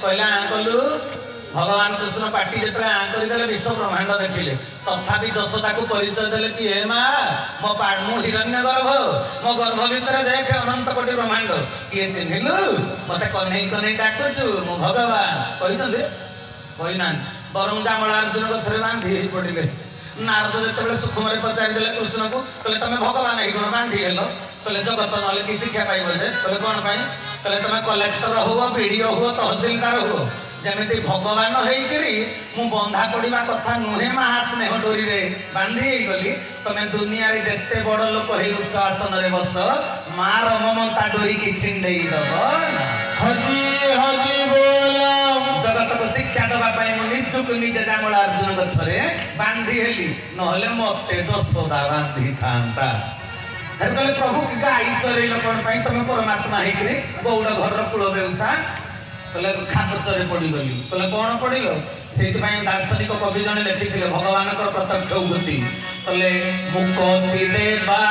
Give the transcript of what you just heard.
कहले आ कलु भगवान कृष्ण पाटी जिते आ करदे विश्व ब्रह्मांड देखिले तथापि यशोदा को परिचय देले कि हे माँ मो हिरण्य गर्भ मो गर्भ भितर देख अनंत कोटि ब्रह्मांड किए चिन्हिलु मत कन्हई कन्हई डाकुचु मो भगवान कहना बरं जामला अर्जुन गथरे बांधी पड़े नारद जो सुखम पचारिदे कृष्ण को कहले तुम भगवान ही गुण बांधी हेल कहले जगत ना कि शिक्षा पाइब जे कहले कौन कहले तुम कलेक्टर हुआ बीडीओ हुआ तहसिलदार हुआ जमी भगवान हो बंधा पड़ा कथा नुहे महास्नेह डोरी रे बांधी गली तुम्हें दुनिया रे जिते बड़ लोक हो उच्च आसन रे बस मार ममता डोरी की छिंडे जगत को शिक्षा दवाई मुझे निजुक निजे जामला अर्जुन गछरे बांधी हेली नहले मते यशोदा बांधी था कहले प्रभु गाई चरेल कौन तुम परमात्मा होकर गौड़ घर कूल बेउसा कहले खापचरे पड़गली कहले कौन पड़ल से दार्शनिक कवि जन लिखी भगवान प्रत्यक्ष उगति कहले मुकति देवा